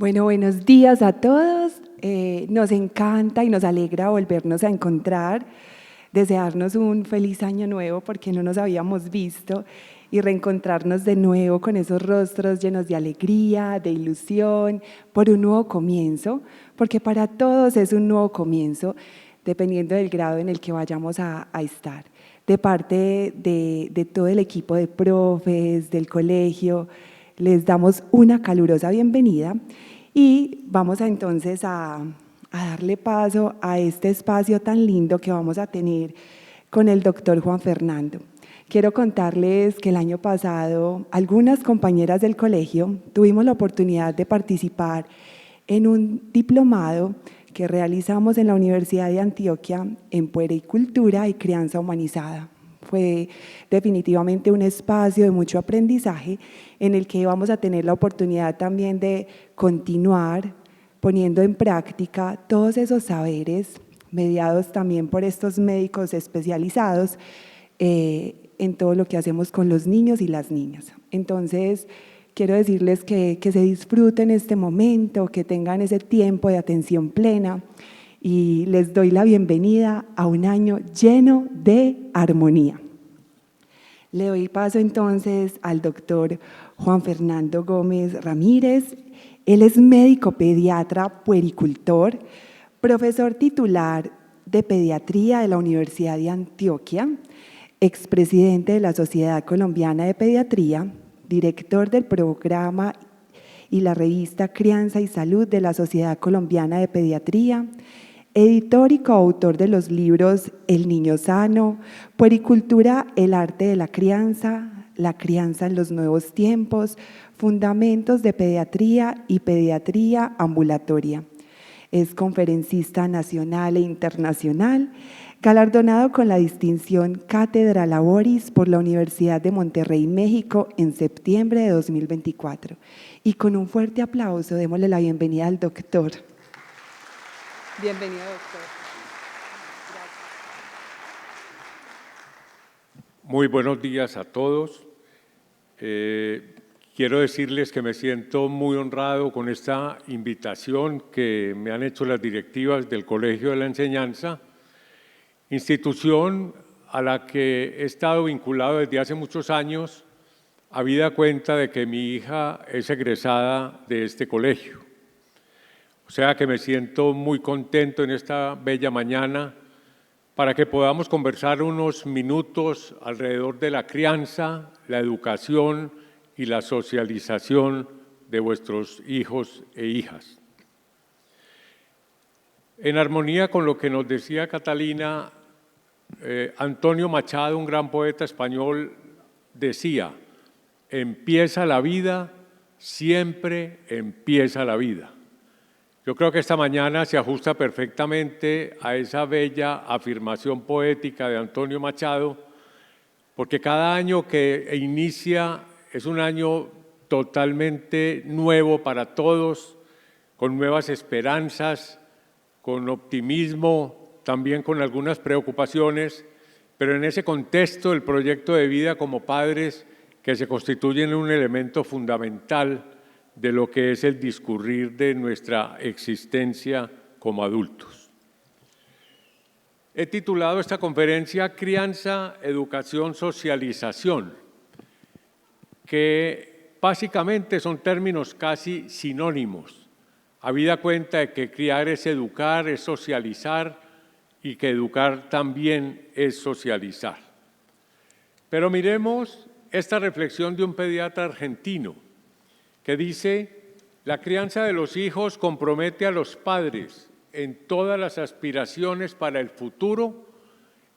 Bueno, buenos días a todos. Nos encanta y nos alegra volvernos a encontrar, desearnos un feliz año nuevo porque no nos habíamos visto y reencontrarnos de nuevo con esos rostros llenos de alegría, de ilusión, por un nuevo comienzo, porque para todos es un nuevo comienzo, dependiendo del grado en el que vayamos a estar. De parte de todo el equipo de profes, del colegio, les damos una calurosa bienvenida y vamos entonces a darle paso a este espacio tan lindo que vamos a tener con el doctor Juan Fernando. Quiero contarles que el año pasado algunas compañeras del colegio tuvimos la oportunidad de participar en un diplomado que realizamos en la Universidad de Antioquia en puericultura y crianza humanizada. Fue definitivamente un espacio de mucho aprendizaje en el que vamos a tener la oportunidad también de continuar poniendo en práctica todos esos saberes mediados también por estos médicos especializados en todo lo que hacemos con los niños y las niñas. Entonces, quiero decirles que se disfruten este momento, que tengan ese tiempo de atención plena y les doy la bienvenida a un año lleno de armonía. Le doy paso entonces al doctor Juan Fernando Gómez Ramírez. Él es médico pediatra puericultor, profesor titular de pediatría de la Universidad de Antioquia, expresidente de la Sociedad Colombiana de Pediatría, director del programa y la revista Crianza y Salud de la Sociedad Colombiana de Pediatría, editor y coautor de los libros El niño sano, Puericultura, el arte de la crianza en los nuevos tiempos, Fundamentos de Pediatría y Pediatría ambulatoria. Es conferencista nacional e internacional, galardonado con la distinción Cátedra Laboris por la Universidad de Monterrey, México, en septiembre de 2024. Y con un fuerte aplauso, démosle la bienvenida al doctor. Bienvenido, doctor. Gracias. Muy buenos días a todos. Quiero decirles que me siento muy honrado con esta invitación que me han hecho las directivas del Colegio de la Enseñanza, institución a la que he estado vinculado desde hace muchos años, habida cuenta de que mi hija es egresada de este colegio. O sea que me siento muy contento en esta bella mañana para que podamos conversar unos minutos alrededor de la crianza, la educación y la socialización de vuestros hijos e hijas. En armonía con lo que nos decía Catalina, Antonio Machado, un gran poeta español, decía: empieza la vida, siempre empieza la vida. Yo creo que esta mañana se ajusta perfectamente a esa bella afirmación poética de Antonio Machado, porque cada año que inicia es un año totalmente nuevo para todos, con nuevas esperanzas, con optimismo, también con algunas preocupaciones, pero en ese contexto el proyecto de vida como padres que se constituyen en un elemento fundamental de lo que es el discurrir de nuestra existencia como adultos. He titulado esta conferencia Crianza, Educación, Socialización, que básicamente son términos casi sinónimos, habida cuenta de que criar es educar, es socializar y que educar también es socializar. Pero miremos esta reflexión de un pediatra argentino que dice: la crianza de los hijos compromete a los padres en todas las aspiraciones para el futuro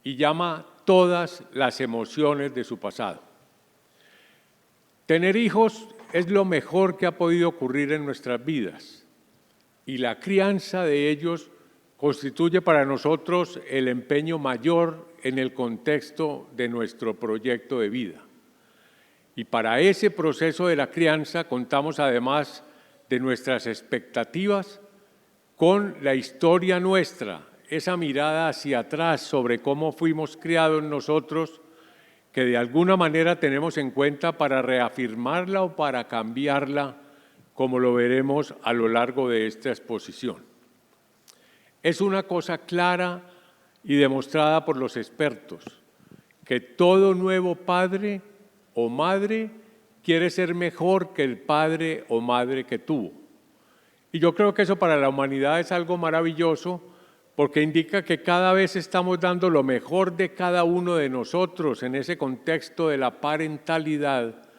y llama todas las emociones de su pasado. Tener hijos es lo mejor que ha podido ocurrir en nuestras vidas y la crianza de ellos constituye para nosotros el empeño mayor en el contexto de nuestro proyecto de vida. Y para ese proceso de la crianza contamos además de nuestras expectativas con la historia nuestra, esa mirada hacia atrás sobre cómo fuimos criados nosotros, que de alguna manera tenemos en cuenta para reafirmarla o para cambiarla como lo veremos a lo largo de esta exposición. Es una cosa clara y demostrada por los expertos, que todo nuevo padre o madre quiere ser mejor que el padre o madre que tuvo. Y yo creo que eso para la humanidad es algo maravilloso, porque indica que cada vez estamos dando lo mejor de cada uno de nosotros en ese contexto de la parentalidad,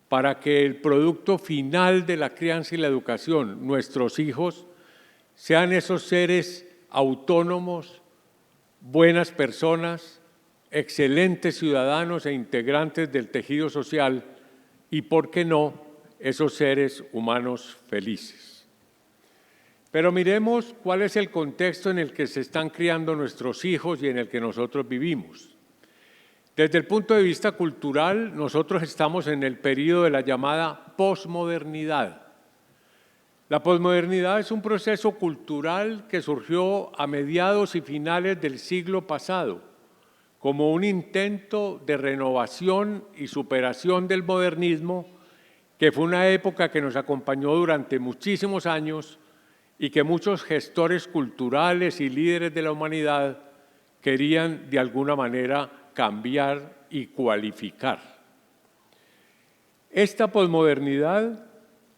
para que el producto final de la crianza y la educación, nuestros hijos, sean esos seres autónomos, buenas personas, excelentes ciudadanos e integrantes del tejido social y, ¿por qué no?, esos seres humanos felices. Pero miremos cuál es el contexto en el que se están criando nuestros hijos y en el que nosotros vivimos. Desde el punto de vista cultural, nosotros estamos en el periodo de la llamada posmodernidad. La posmodernidad es un proceso cultural que surgió a mediados y finales del siglo pasado, como un intento de renovación y superación del modernismo, que fue una época que nos acompañó durante muchísimos años y que muchos gestores culturales y líderes de la humanidad querían de alguna manera cambiar y cualificar. Esta posmodernidad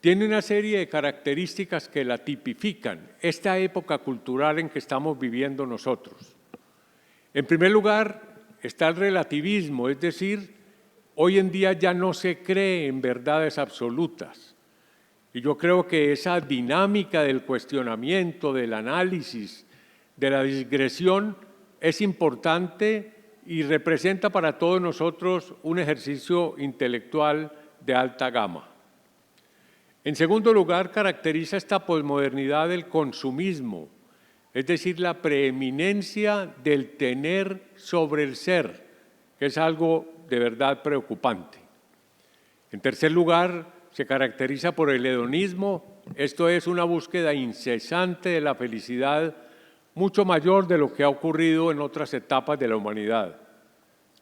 tiene una serie de características que la tipifican, esta época cultural en que estamos viviendo nosotros. En primer lugar, está el relativismo, es decir, hoy en día ya no se cree en verdades absolutas. Y yo creo que esa dinámica del cuestionamiento, del análisis, de la digresión es importante y representa para todos nosotros un ejercicio intelectual de alta gama. En segundo lugar, caracteriza esta posmodernidad el consumismo, es decir, la preeminencia del tener sobre el ser, que es algo de verdad preocupante. En tercer lugar, se caracteriza por el hedonismo, esto es una búsqueda incesante de la felicidad, mucho mayor de lo que ha ocurrido en otras etapas de la humanidad.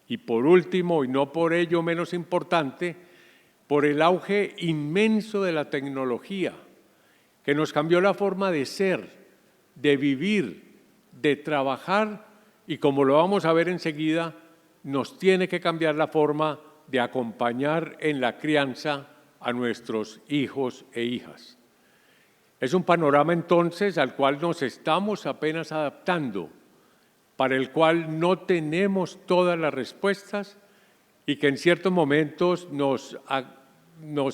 Y por último, y no por ello menos importante, por el auge inmenso de la tecnología, que nos cambió la forma de ser, de vivir, de trabajar y, como lo vamos a ver enseguida, nos tiene que cambiar la forma de acompañar en la crianza a nuestros hijos e hijas. Es un panorama entonces al cual nos estamos apenas adaptando, para el cual no tenemos todas las respuestas y que en ciertos momentos nos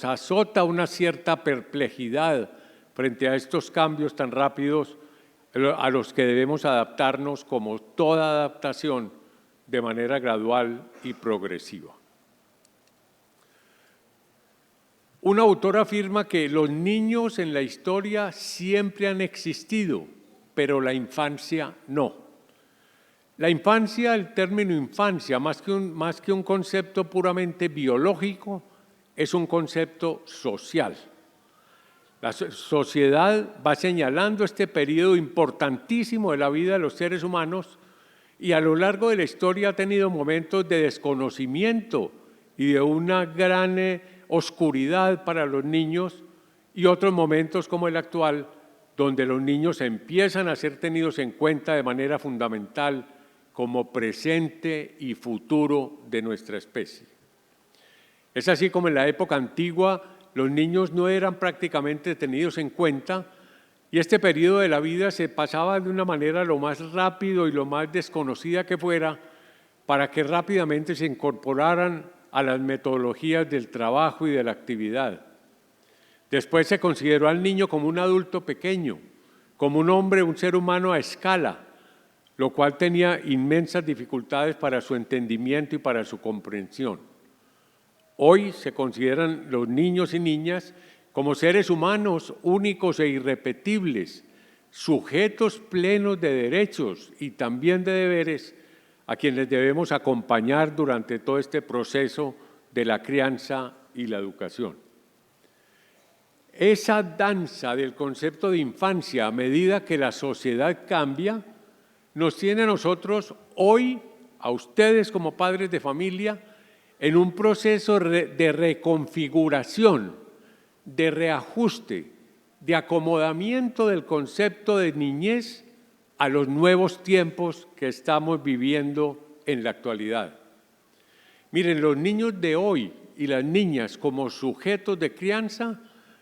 azota una cierta perplejidad frente a estos cambios tan rápidos a los que debemos adaptarnos, como toda adaptación, de manera gradual y progresiva. Un autor afirma que los niños en la historia siempre han existido, pero la infancia no. La infancia, el término infancia, más que un concepto puramente biológico, es un concepto social. La sociedad va señalando este periodo importantísimo de la vida de los seres humanos y a lo largo de la historia ha tenido momentos de desconocimiento y de una gran oscuridad para los niños y otros momentos como el actual, donde los niños empiezan a ser tenidos en cuenta de manera fundamental como presente y futuro de nuestra especie. Es así como en la época antigua los niños no eran prácticamente tenidos en cuenta y este periodo de la vida se pasaba de una manera lo más rápido y lo más desconocida que fuera para que rápidamente se incorporaran a las metodologías del trabajo y de la actividad. Después se consideró al niño como un adulto pequeño, como un hombre, un ser humano a escala, lo cual tenía inmensas dificultades para su entendimiento y para su comprensión. Hoy se consideran los niños y niñas como seres humanos únicos e irrepetibles, sujetos plenos de derechos y también de deberes, a quienes debemos acompañar durante todo este proceso de la crianza y la educación. Esa danza del concepto de infancia, a medida que la sociedad cambia, nos tiene a nosotros hoy, a ustedes como padres de familia, en un proceso de reconfiguración de reajuste, de acomodamiento del concepto de niñez a los nuevos tiempos que estamos viviendo en la actualidad. Miren, los niños de hoy y las niñas como sujetos de crianza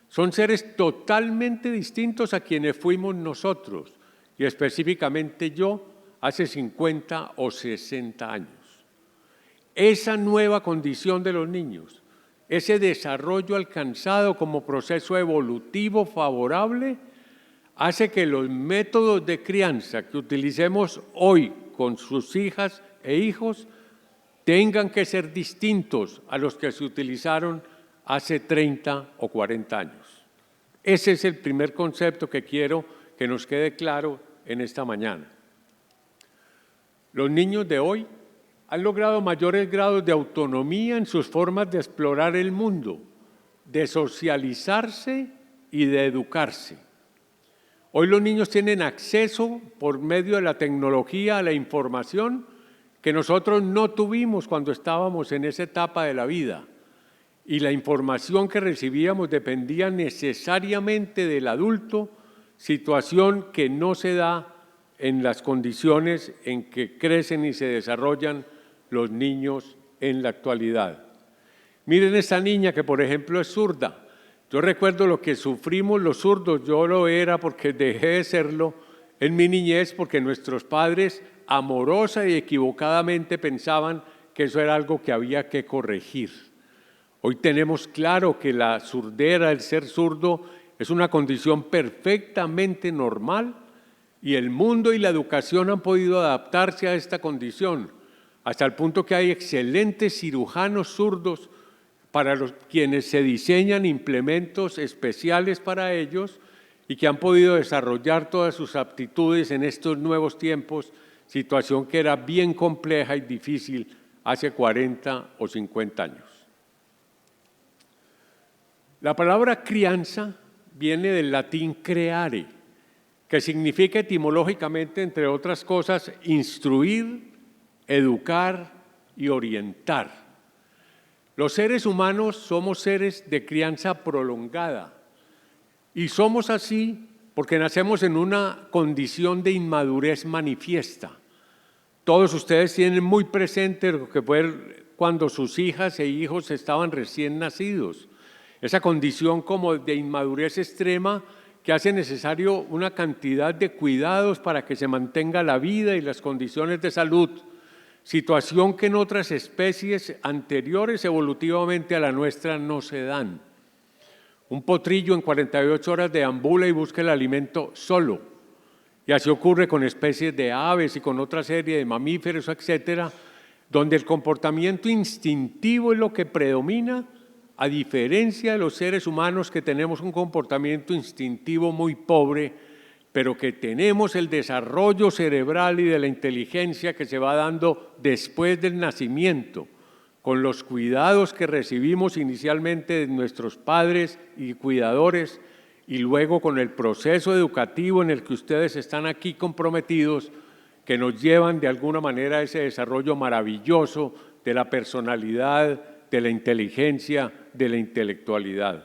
son seres totalmente distintos a quienes fuimos nosotros, y específicamente yo, hace 50 o 60 años. Esa nueva condición de los niños, ese desarrollo alcanzado como proceso evolutivo favorable, hace que los métodos de crianza que utilicemos hoy con sus hijas e hijos tengan que ser distintos a los que se utilizaron hace 30 o 40 años. Ese es el primer concepto que quiero que nos quede claro en esta mañana. Los niños de hoy han logrado mayores grados de autonomía en sus formas de explorar el mundo, de socializarse y de educarse. Hoy los niños tienen acceso por medio de la tecnología a la información que nosotros no tuvimos cuando estábamos en esa etapa de la vida. Y la información que recibíamos dependía necesariamente del adulto, situación que no se da en las condiciones en que crecen y se desarrollan los niños en la actualidad. Miren esta niña que, por ejemplo, es zurda. Yo recuerdo lo que sufrimos los zurdos, yo lo era porque dejé de serlo en mi niñez, porque nuestros padres amorosa y equivocadamente pensaban que eso era algo que había que corregir. Hoy tenemos claro que la surdera, el ser zurdo, es una condición perfectamente normal y el mundo y la educación han podido adaptarse a esta condición, hasta el punto que hay excelentes cirujanos zurdos para quienes se diseñan implementos especiales para ellos y que han podido desarrollar todas sus aptitudes en estos nuevos tiempos, situación que era bien compleja y difícil hace 40 o 50 años. La palabra crianza viene del latín creare, que significa etimológicamente, entre otras cosas, instruir, educar y orientar. Los seres humanos somos seres de crianza prolongada y somos así porque nacemos en una condición de inmadurez manifiesta. Todos ustedes tienen muy presente lo que fue cuando sus hijas e hijos estaban recién nacidos. Esa condición como de inmadurez extrema que hace necesario una cantidad de cuidados para que se mantenga la vida y las condiciones de salud, situación que en otras especies anteriores evolutivamente a la nuestra no se dan. Un potrillo en 48 horas deambula y busca el alimento solo. Y así ocurre con especies de aves y con otra serie de mamíferos, etcétera, donde el comportamiento instintivo es lo que predomina, a diferencia de los seres humanos que tenemos un comportamiento instintivo muy pobre, pero que tenemos el desarrollo cerebral y de la inteligencia que se va dando después del nacimiento, con los cuidados que recibimos inicialmente de nuestros padres y cuidadores, y luego con el proceso educativo en el que ustedes están aquí comprometidos, que nos llevan de alguna manera a ese desarrollo maravilloso de la personalidad, de la inteligencia, de la intelectualidad.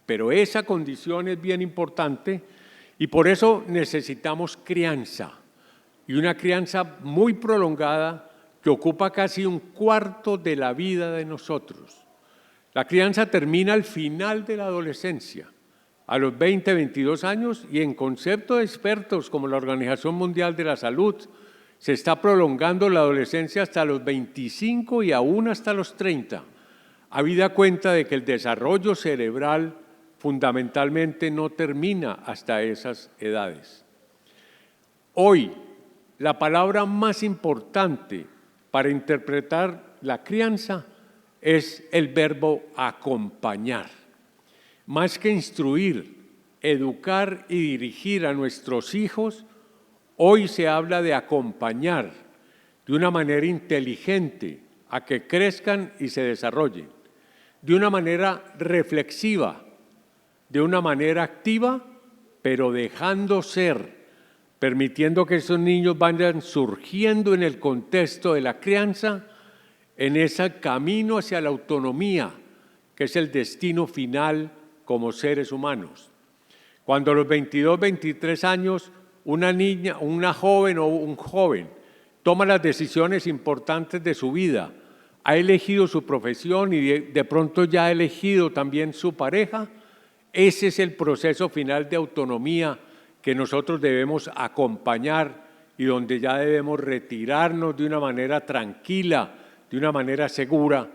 Pero esa condición es bien importante y por eso necesitamos crianza, y una crianza muy prolongada que ocupa casi un cuarto de la vida de nosotros. La crianza termina al final de la adolescencia, a los 20, 22 años, y en concepto de expertos como la Organización Mundial de la Salud, se está prolongando la adolescencia hasta los 25 y aún hasta los 30, habida cuenta de que el desarrollo cerebral fundamentalmente no termina hasta esas edades. Hoy, la palabra más importante para interpretar la crianza es el verbo acompañar. Más que instruir, educar y dirigir a nuestros hijos, hoy se habla de acompañar de una manera inteligente a que crezcan y se desarrollen, de una manera reflexiva, de una manera activa, pero dejando ser, permitiendo que esos niños vayan surgiendo en el contexto de la crianza, en ese camino hacia la autonomía, que es el destino final como seres humanos. Cuando a los 22, 23 años una niña, una joven o un joven toma las decisiones importantes de su vida, ha elegido su profesión y de pronto ya ha elegido también su pareja, ese es el proceso final de autonomía que nosotros debemos acompañar y donde ya debemos retirarnos de una manera tranquila, de una manera segura,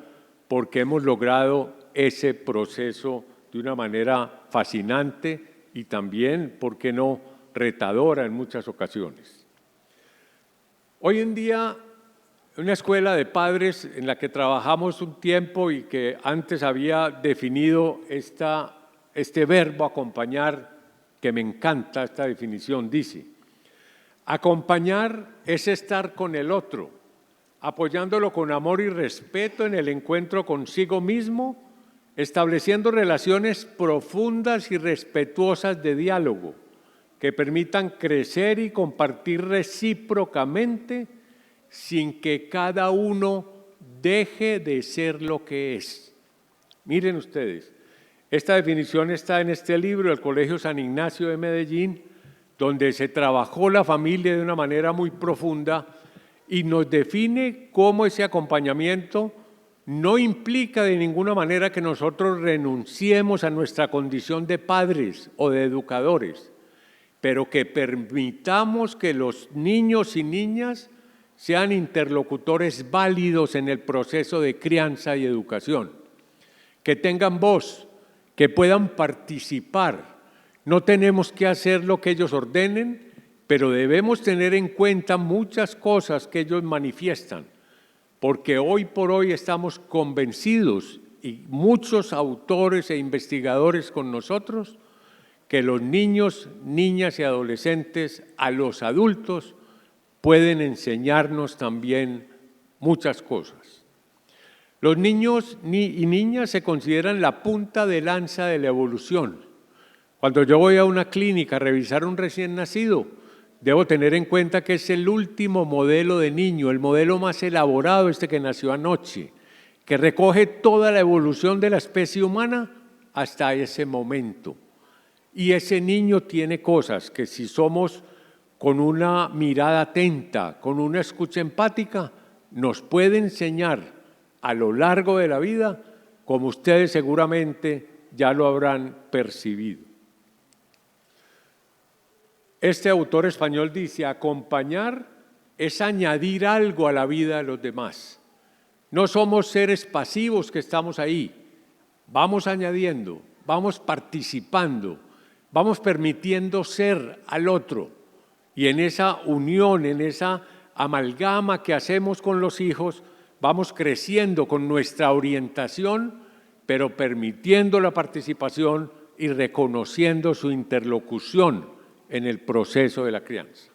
porque hemos logrado ese proceso de una manera fascinante y también, ¿por qué no?, retadora en muchas ocasiones. Hoy en día, una escuela de padres en la que trabajamos un tiempo y que antes había definido este verbo acompañar, que me encanta esta definición, dice: acompañar es estar con el otro, apoyándolo con amor y respeto en el encuentro consigo mismo, estableciendo relaciones profundas y respetuosas de diálogo que permitan crecer y compartir recíprocamente sin que cada uno deje de ser lo que es. Miren ustedes, esta definición está en este libro del Colegio San Ignacio de Medellín, donde se trabajó la familia de una manera muy profunda y nos define cómo ese acompañamiento no implica de ninguna manera que nosotros renunciemos a nuestra condición de padres o de educadores, pero que permitamos que los niños y niñas sean interlocutores válidos en el proceso de crianza y educación, que tengan voz, que puedan participar. No tenemos que hacer lo que ellos ordenen, pero debemos tener en cuenta muchas cosas que ellos manifiestan, porque hoy por hoy estamos convencidos, y muchos autores e investigadores con nosotros, que los niños, niñas y adolescentes a los adultos pueden enseñarnos también muchas cosas. Los niños y niñas se consideran la punta de lanza de la evolución. Cuando yo voy a una clínica a revisar un recién nacido, debo tener en cuenta que es el último modelo de niño, el modelo más elaborado, este que nació anoche, que recoge toda la evolución de la especie humana hasta ese momento. Y ese niño tiene cosas que si somos con una mirada atenta, con una escucha empática, nos puede enseñar a lo largo de la vida, como ustedes seguramente ya lo habrán percibido. Este autor español dice: acompañar es añadir algo a la vida de los demás. No somos seres pasivos que estamos ahí, vamos añadiendo, vamos participando, vamos permitiendo ser al otro, y en esa unión, en esa amalgama que hacemos con los hijos, vamos creciendo con nuestra orientación, pero permitiendo la participación y reconociendo su interlocución en el proceso de la crianza.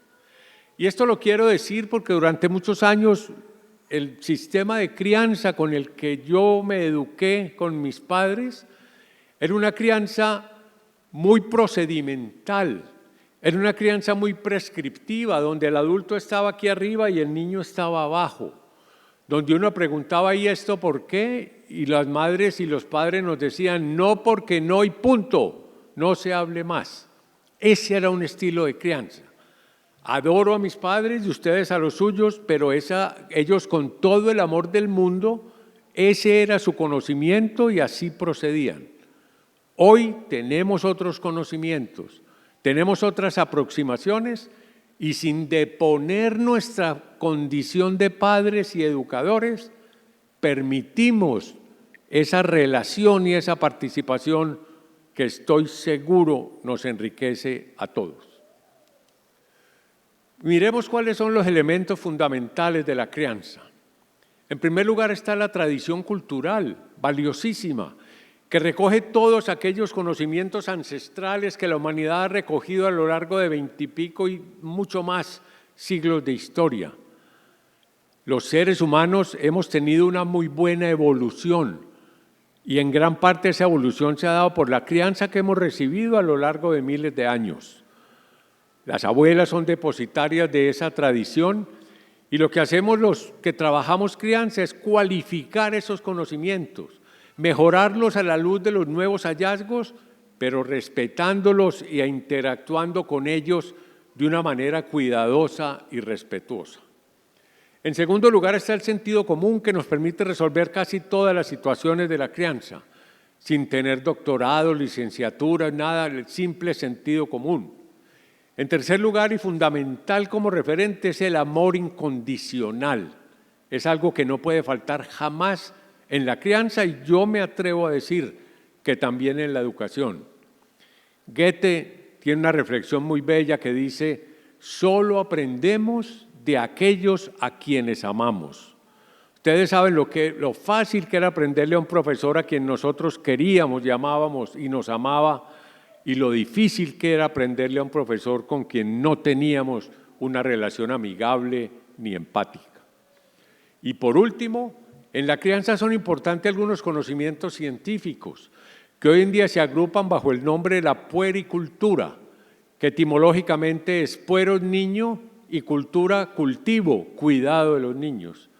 Y esto lo quiero decir porque durante muchos años el sistema de crianza con el que yo me eduqué con mis padres era una crianza muy procedimental, era una crianza muy prescriptiva, donde el adulto estaba aquí arriba y el niño estaba abajo, donde uno preguntaba: ¿y esto por qué? Y las madres y los padres nos decían: no, porque no, y punto, no se hable más. Ese era un estilo de crianza. Adoro a mis padres y ustedes a los suyos, pero ellos con todo el amor del mundo, ese era su conocimiento y así procedían. Hoy tenemos otros conocimientos, tenemos otras aproximaciones y sin deponer nuestra condición de padres y educadores, permitimos esa relación y esa participación que estoy seguro nos enriquece a todos. Miremos cuáles son los elementos fundamentales de la crianza. En primer lugar está la tradición cultural, valiosísima, que recoge todos aquellos conocimientos ancestrales que la humanidad ha recogido a lo largo de 20 y pico y mucho más siglos de historia. Los seres humanos hemos tenido una muy buena evolución y en gran parte esa evolución se ha dado por la crianza que hemos recibido a lo largo de miles de años. Las abuelas son depositarias de esa tradición y lo que hacemos los que trabajamos crianza es cualificar esos conocimientos, mejorarlos a la luz de los nuevos hallazgos pero respetándolos e interactuando con ellos de una manera cuidadosa y respetuosa. En segundo lugar está el sentido común, que nos permite resolver casi todas las situaciones de la crianza, sin tener doctorado, licenciatura, nada, el simple sentido común. En tercer lugar y fundamental como referente es el amor incondicional. Es algo que no puede faltar jamás en la crianza y yo me atrevo a decir que también en la educación. Goethe tiene una reflexión muy bella que dice: solo aprendemos de aquellos a quienes amamos. Ustedes saben lo fácil que era aprenderle a un profesor a quien nosotros queríamos, llamábamos y nos amaba, y lo difícil que era aprenderle a un profesor con quien no teníamos una relación amigable ni empática. Y por último, en la crianza son importantes algunos conocimientos científicos que hoy en día se agrupan bajo el nombre de la puericultura, que etimológicamente es pueros, niño, y cultura, cultivo, cuidado de los niños.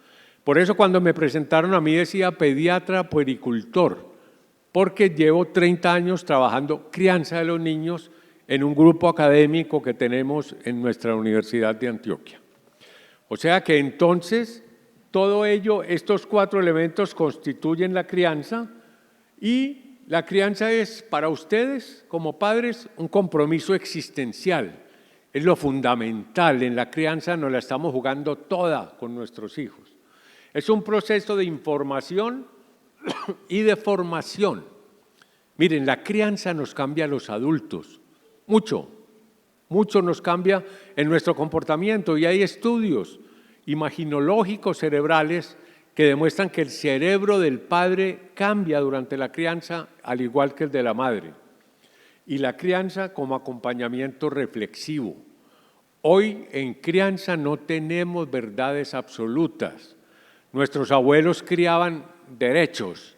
Por eso cuando me presentaron a mí decía pediatra puericultor, porque llevo 30 años trabajando crianza de los niños en un grupo académico que tenemos en nuestra Universidad de Antioquia. O sea que entonces todo ello, estos 4 elementos constituyen la crianza, y la crianza es para ustedes como padres un compromiso existencial. Es lo fundamental, en la crianza nos la estamos jugando toda con nuestros hijos. Es un proceso de información y de formación. Miren, la crianza nos cambia a los adultos, mucho nos cambia en nuestro comportamiento, y hay estudios imaginológicos cerebrales que demuestran que el cerebro del padre cambia durante la crianza, al igual que el de la madre. Y la crianza como acompañamiento reflexivo. Hoy en crianza no tenemos verdades absolutas. Nuestros abuelos criaban derechos,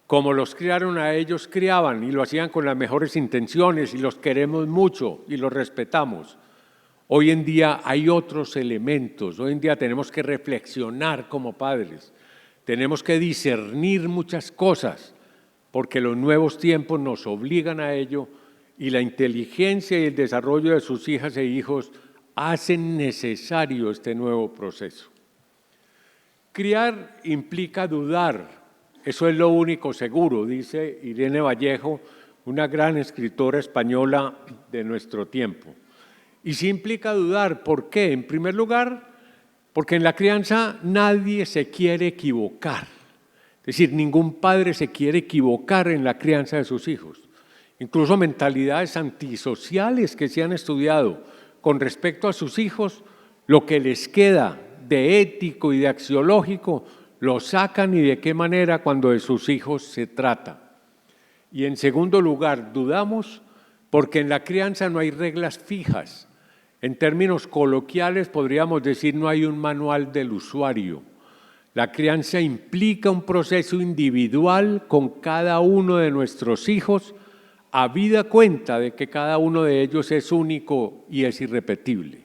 como los criaron a ellos criaban, y lo hacían con las mejores intenciones, y los queremos mucho y los respetamos. Hoy en día hay otros elementos, hoy en día tenemos que reflexionar como padres, tenemos que discernir muchas cosas, porque los nuevos tiempos nos obligan a ello, y la inteligencia y el desarrollo de sus hijas e hijos hacen necesario este nuevo proceso. Criar implica dudar, eso es lo único seguro, dice Irene Vallejo, una gran escritora española de nuestro tiempo. Y sí implica dudar, ¿por qué? En primer lugar, porque en la crianza nadie se quiere equivocar. Es decir, ningún padre se quiere equivocar en la crianza de sus hijos. Incluso mentalidades antisociales que se han estudiado con respecto a sus hijos, lo que les queda de ético y de axiológico, lo sacan, y de qué manera cuando de sus hijos se trata. Y en segundo lugar, dudamos porque en la crianza no hay reglas fijas. En términos coloquiales podríamos decir no hay un manual del usuario. La crianza implica un proceso individual con cada uno de nuestros hijos, habida cuenta de que cada uno de ellos es único y es irrepetible.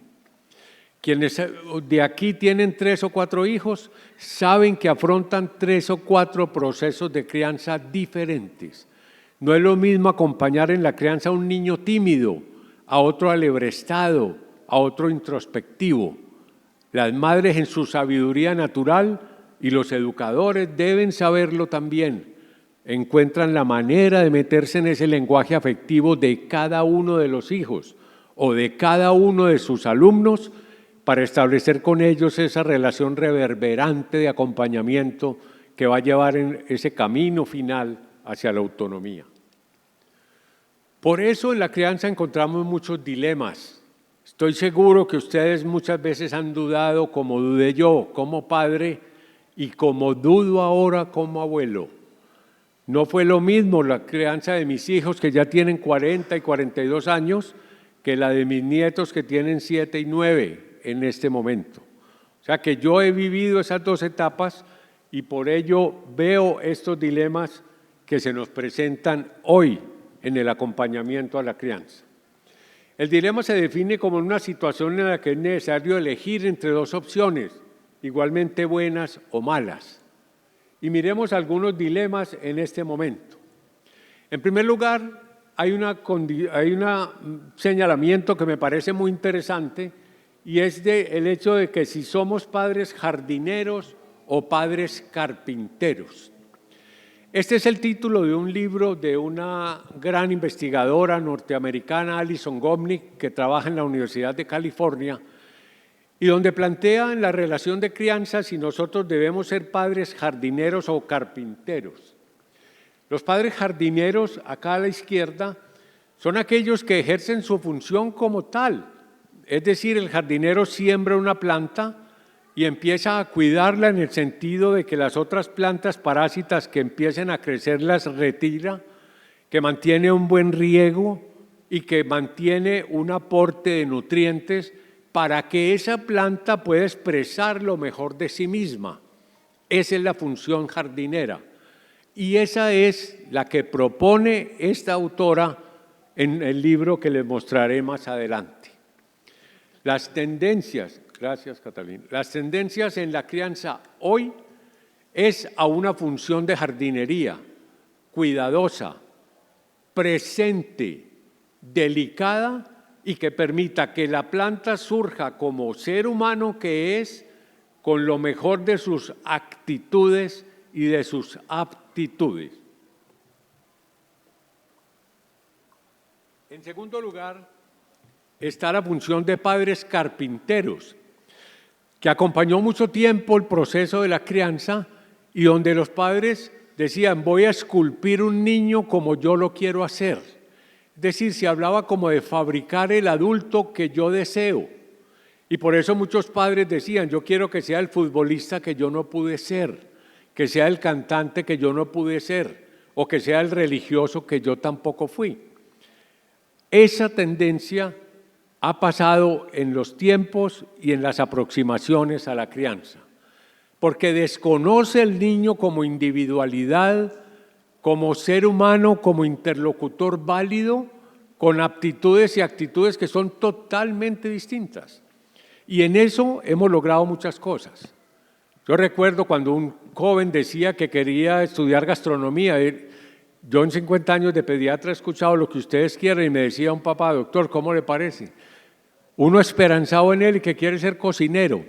Quienes de aquí tienen 3 o 4 hijos saben que afrontan 3 o 4 procesos de crianza diferentes. No es lo mismo acompañar en la crianza a un niño tímido, a otro alebrestado, a otro introspectivo. Las madres en su sabiduría natural, y los educadores deben saberlo también, encuentran la manera de meterse en ese lenguaje afectivo de cada uno de los hijos o de cada uno de sus alumnos para establecer con ellos esa relación reverberante de acompañamiento que va a llevar en ese camino final hacia la autonomía. Por eso en la crianza encontramos muchos dilemas. Estoy seguro que ustedes muchas veces han dudado, como dudé yo como padre y como dudo ahora como abuelo. No fue lo mismo la crianza de mis hijos, que ya tienen 40 y 42 años, que la de mis nietos, que tienen 7 y 9 en este momento. O sea que yo he vivido esas 2 etapas, y por ello veo estos dilemas que se nos presentan hoy en el acompañamiento a la crianza. El dilema se define como una situación en la que es necesario elegir entre 2 opciones, igualmente buenas o malas. Y miremos algunos dilemas en este momento. En primer lugar, hay un señalamiento que me parece muy interesante y es el hecho de que si somos padres jardineros o padres carpinteros. Este es el título de un libro de una gran investigadora norteamericana, Alison Gopnik, que trabaja en la Universidad de California, y donde plantea en la relación de crianza si nosotros debemos ser padres jardineros o carpinteros. Los padres jardineros, acá a la izquierda, son aquellos que ejercen su función como tal. Es decir, el jardinero siembra una planta y empieza a cuidarla en el sentido de que las otras plantas parásitas que empiecen a crecer las retira, que mantiene un buen riego y que mantiene un aporte de nutrientes para que esa planta pueda expresar lo mejor de sí misma. Esa es la función jardinera. Y esa es la que propone esta autora en el libro que les mostraré más adelante. Las tendencias, gracias Catalina, las tendencias en la crianza hoy es a una función de jardinería, cuidadosa, presente, delicada y que permita que la planta surja como ser humano que es, con lo mejor de sus actitudes y de sus aptitudes. En segundo lugar, está la función de padres carpinteros, que acompañó mucho tiempo el proceso de la crianza y donde los padres decían, voy a esculpir un niño como yo lo quiero hacer. Es decir, se hablaba como de fabricar el adulto que yo deseo. Y por eso muchos padres decían, yo quiero que sea el futbolista que yo no pude ser, que sea el cantante que yo no pude ser, o que sea el religioso que yo tampoco fui. Esa tendencia ha pasado en los tiempos y en las aproximaciones a la crianza, porque desconoce el niño como individualidad, como ser humano, como interlocutor válido, con aptitudes y actitudes que son totalmente distintas. Y en eso hemos logrado muchas cosas. Yo recuerdo cuando un joven decía que quería estudiar gastronomía. Yo en 50 años de pediatra he escuchado lo que ustedes quieren y me decía un papá, doctor, ¿cómo le parece? Uno esperanzado en él y que quiere ser cocinero.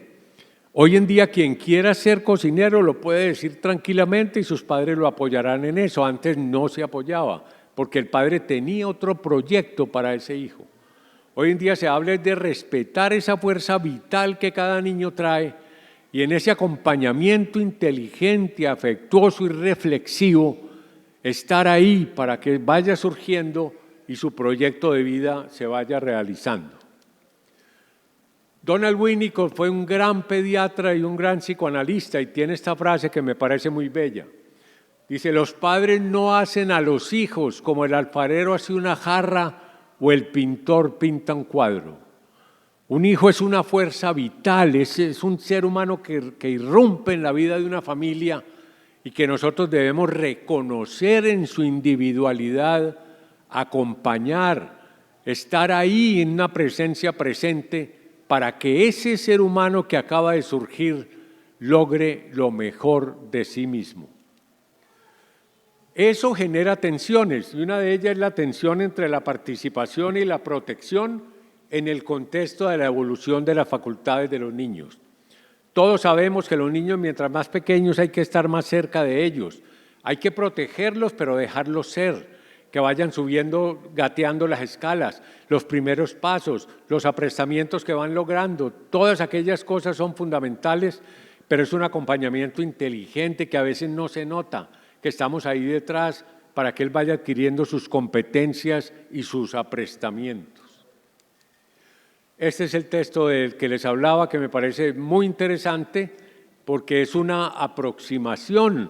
Hoy en día quien quiera ser cocinero lo puede decir tranquilamente y sus padres lo apoyarán en eso. Antes no se apoyaba porque el padre tenía otro proyecto para ese hijo. Hoy en día se habla de respetar esa fuerza vital que cada niño trae y en ese acompañamiento inteligente, afectuoso y reflexivo, estar ahí para que vaya surgiendo y su proyecto de vida se vaya realizando. Donald Winnicott fue un gran pediatra y un gran psicoanalista y tiene esta frase que me parece muy bella. Dice, los padres no hacen a los hijos como el alfarero hace una jarra o el pintor pinta un cuadro. Un hijo es una fuerza vital, es un ser humano que irrumpe en la vida de una familia y que nosotros debemos reconocer en su individualidad, acompañar, estar ahí en una presencia presente para que ese ser humano que acaba de surgir logre lo mejor de sí mismo. Eso genera tensiones, y una de ellas es la tensión entre la participación y la protección en el contexto de la evolución de las facultades de los niños. Todos sabemos que los niños, mientras más pequeños, hay que estar más cerca de ellos. Hay que protegerlos, pero dejarlos ser, que vayan subiendo, gateando las escalas, los primeros pasos, los aprestamientos que van logrando. Todas aquellas cosas son fundamentales, pero es un acompañamiento inteligente que a veces no se nota, que estamos ahí detrás para que él vaya adquiriendo sus competencias y sus aprestamientos. Este es el texto del que les hablaba, que me parece muy interesante porque es una aproximación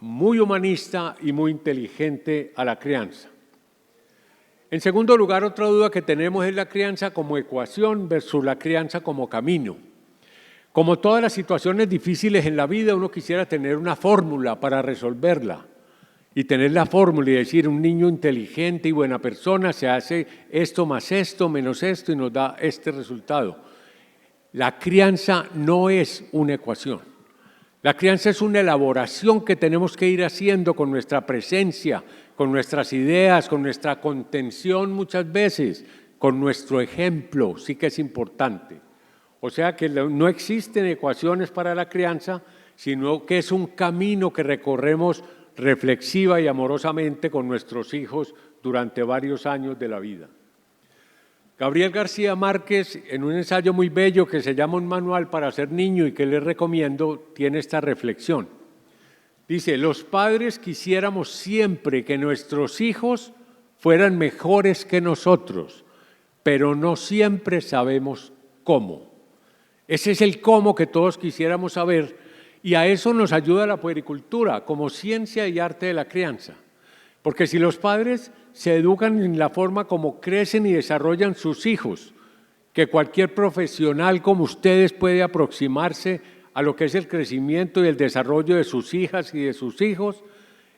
muy humanista y muy inteligente a la crianza. En segundo lugar, otra duda que tenemos es la crianza como ecuación versus la crianza como camino. Como todas las situaciones difíciles en la vida, uno quisiera tener una fórmula para resolverla y tener la fórmula y decir, un niño inteligente y buena persona se hace esto más esto menos esto y nos da este resultado. La crianza no es una ecuación. La crianza es una elaboración que tenemos que ir haciendo con nuestra presencia, con nuestras ideas, con nuestra contención muchas veces, con nuestro ejemplo, sí que es importante. O sea que no existen ecuaciones para la crianza, sino que es un camino que recorremos reflexiva y amorosamente con nuestros hijos durante varios años de la vida. Gabriel García Márquez, en un ensayo muy bello que se llama Un manual para ser niño y que les recomiendo, tiene esta reflexión. Dice, los padres quisiéramos siempre que nuestros hijos fueran mejores que nosotros, pero no siempre sabemos cómo. Ese es el cómo que todos quisiéramos saber, y a eso nos ayuda la puericultura como ciencia y arte de la crianza. Porque si los padres se educan en la forma como crecen y desarrollan sus hijos, que cualquier profesional como ustedes puede aproximarse a lo que es el crecimiento y el desarrollo de sus hijas y de sus hijos,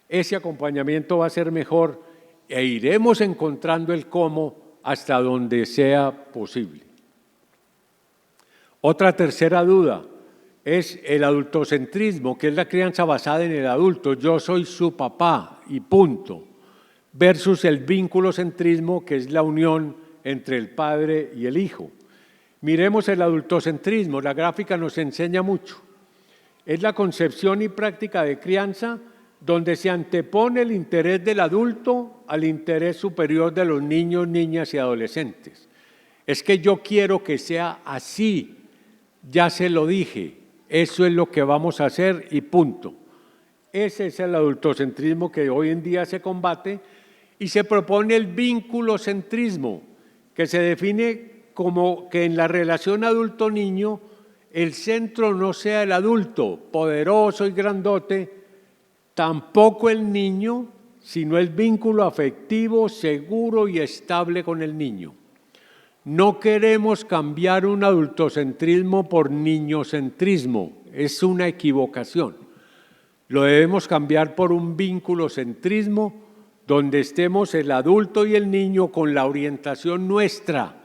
ese acompañamiento va a ser mejor e iremos encontrando el cómo hasta donde sea posible. Otra tercera duda es el adultocentrismo, que es la crianza basada en el adulto. Yo soy su papá y punto. Versus el vinculocentrismo, que es la unión entre el padre y el hijo. Miremos el adultocentrismo, la gráfica nos enseña mucho. Es la concepción y práctica de crianza donde se antepone el interés del adulto al interés superior de los niños, niñas y adolescentes. Es que yo quiero que sea así, ya se lo dije, eso es lo que vamos a hacer y punto. Ese es el adultocentrismo que hoy en día se combate y se propone el vinculocentrismo, que se define como que en la relación adulto-niño el centro no sea el adulto, poderoso y grandote, tampoco el niño, sino el vínculo afectivo, seguro y estable con el niño. No queremos cambiar un adultocentrismo por niñocentrismo, es una equivocación. Lo debemos cambiar por un vinculocentrismo donde estemos el adulto y el niño con la orientación nuestra,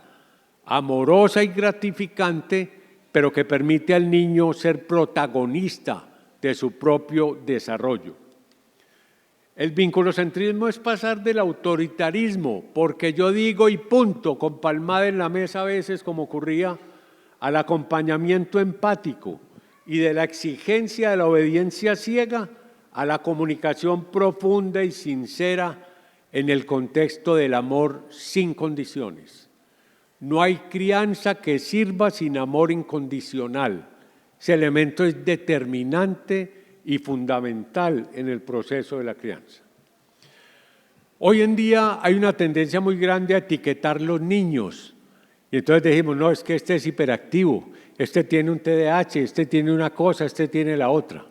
amorosa y gratificante, pero que permite al niño ser protagonista de su propio desarrollo. El vinculocentrismo es pasar del autoritarismo, porque yo digo y punto, con palmada en la mesa a veces como ocurría, al acompañamiento empático y de la exigencia de la obediencia ciega a la comunicación profunda y sincera en el contexto del amor sin condiciones. No hay crianza que sirva sin amor incondicional. Ese elemento es determinante y fundamental en el proceso de la crianza. Hoy en día hay una tendencia muy grande a etiquetar los niños. Y entonces decimos, no, es que este es hiperactivo, este tiene un TDAH, este tiene una cosa, este tiene la otra.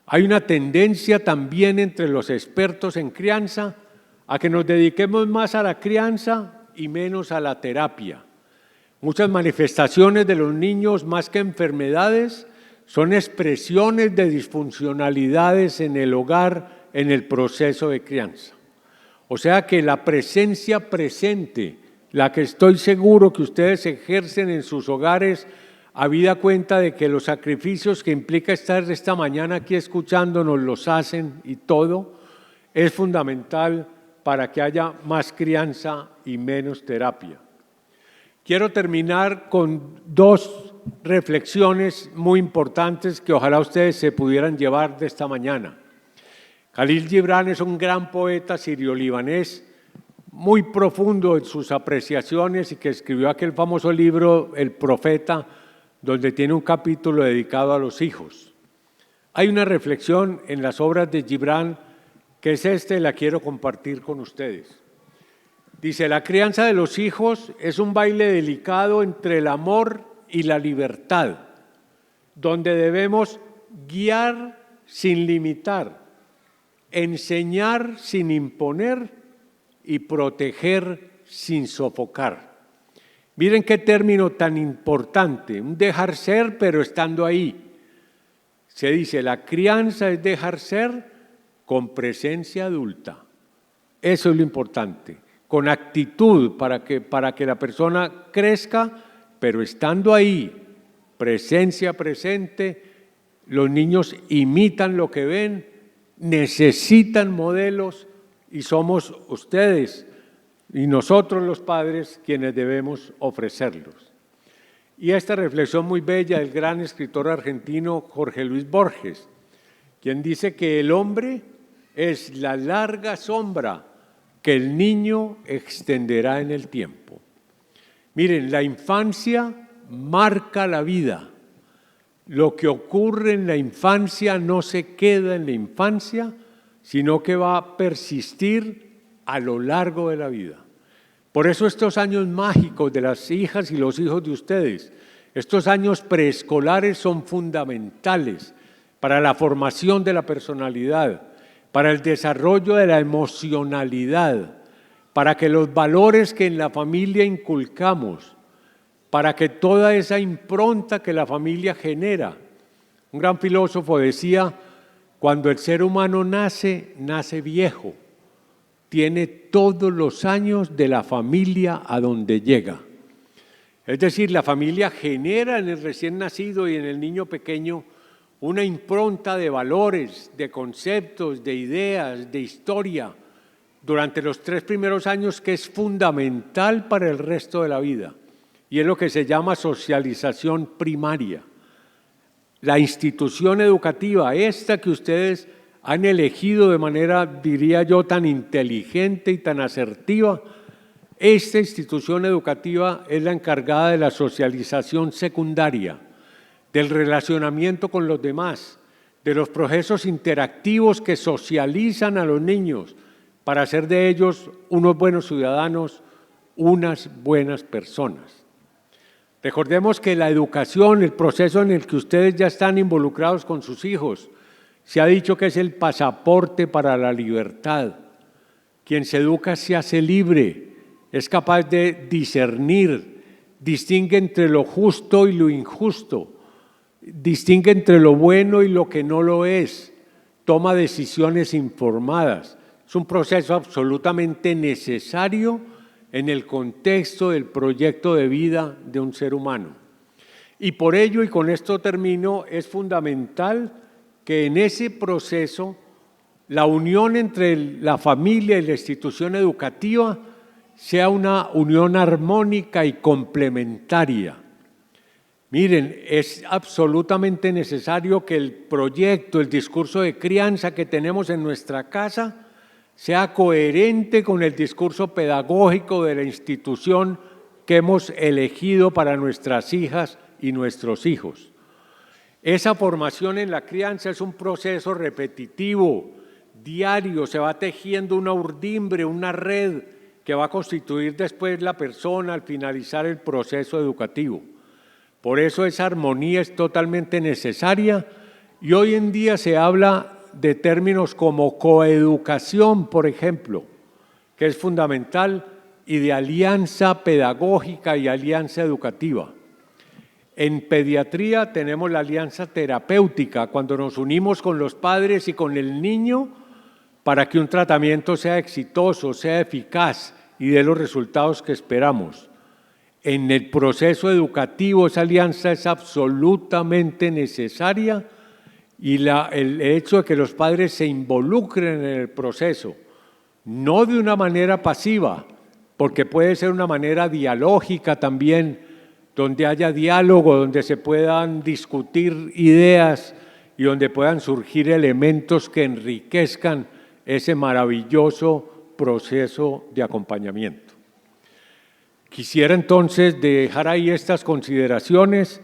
Hay una tendencia también entre los expertos en crianza a que nos dediquemos más a la crianza y menos a la terapia. Muchas manifestaciones de los niños, más que enfermedades, son expresiones de disfuncionalidades en el hogar, en el proceso de crianza. O sea que la presencia presente, la que estoy seguro que ustedes ejercen en sus hogares, habida cuenta de que los sacrificios que implica estar esta mañana aquí escuchándonos los hacen y todo, es fundamental para que haya más crianza y menos terapia. Quiero terminar con dos reflexiones muy importantes que ojalá ustedes se pudieran llevar de esta mañana. Khalil Gibran es un gran poeta sirio-libanés, muy profundo en sus apreciaciones y que escribió aquel famoso libro, El Profeta, donde tiene un capítulo dedicado a los hijos. Hay una reflexión en las obras de Gibran que es la quiero compartir con ustedes. Dice, la crianza de los hijos es un baile delicado entre el amor y la libertad, donde debemos guiar sin limitar, enseñar sin imponer y proteger sin sofocar. Miren qué término tan importante, un dejar ser pero estando ahí. Se dice, la crianza es dejar ser con presencia adulta. Eso es lo importante, con actitud para que la persona crezca, pero estando ahí, presencia presente, los niños imitan lo que ven, necesitan modelos y somos ustedes y nosotros los padres quienes debemos ofrecerlos. Y esta reflexión muy bella del gran escritor argentino Jorge Luis Borges, quien dice que el hombre es la larga sombra que el niño extenderá en el tiempo. Miren, la infancia marca la vida. Lo que ocurre en la infancia no se queda en la infancia, sino que va a persistir a lo largo de la vida. Por eso estos años mágicos de las hijas y los hijos de ustedes, estos años preescolares son fundamentales para la formación de la personalidad, para el desarrollo de la emocionalidad, para que los valores que en la familia inculcamos, para que toda esa impronta que la familia genera. Un gran filósofo decía, cuando el ser humano nace, nace viejo, tiene todos los años de la familia a donde llega. Es decir, la familia genera en el recién nacido y en el niño pequeño una impronta de valores, de conceptos, de ideas, de historia, durante los 3 primeros años que es fundamental para el resto de la vida. Y es lo que se llama socialización primaria. La institución educativa, esta que ustedes han elegido de manera, diría yo, tan inteligente y tan asertiva, esta institución educativa es la encargada de la socialización secundaria, del relacionamiento con los demás, de los procesos interactivos que socializan a los niños para hacer de ellos unos buenos ciudadanos, unas buenas personas. Recordemos que la educación, el proceso en el que ustedes ya están involucrados con sus hijos, se ha dicho que es el pasaporte para la libertad. Quien se educa se hace libre, es capaz de discernir, distingue entre lo justo y lo injusto, distingue entre lo bueno y lo que no lo es, toma decisiones informadas. Es un proceso absolutamente necesario en el contexto del proyecto de vida de un ser humano. Y por ello, y con esto termino, es fundamental que en ese proceso la unión entre la familia y la institución educativa sea una unión armónica y complementaria. Miren, es absolutamente necesario que el proyecto, el discurso de crianza que tenemos en nuestra casa sea coherente con el discurso pedagógico de la institución que hemos elegido para nuestras hijas y nuestros hijos. Esa formación en la crianza es un proceso repetitivo, diario, se va tejiendo una urdimbre, una red que va a constituir después la persona al finalizar el proceso educativo. Por eso esa armonía es totalmente necesaria y hoy en día se habla de términos como coeducación, por ejemplo, que es fundamental, y de alianza pedagógica y alianza educativa. En pediatría tenemos la alianza terapéutica, cuando nos unimos con los padres y con el niño para que un tratamiento sea exitoso, sea eficaz y dé los resultados que esperamos. En el proceso educativo esa alianza es absolutamente necesaria y el hecho de que los padres se involucren en el proceso, no de una manera pasiva, porque puede ser una manera dialógica también, donde haya diálogo, donde se puedan discutir ideas y donde puedan surgir elementos que enriquezcan ese maravilloso proceso de acompañamiento. Quisiera entonces dejar ahí estas consideraciones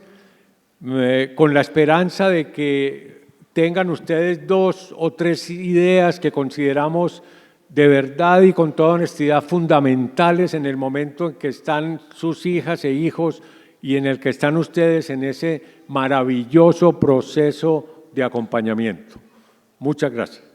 con la esperanza de que tengan ustedes 2 o 3 ideas que consideramos de verdad y con toda honestidad fundamentales en el momento en que están sus hijas e hijos y en el que están ustedes en ese maravilloso proceso de acompañamiento. Muchas gracias.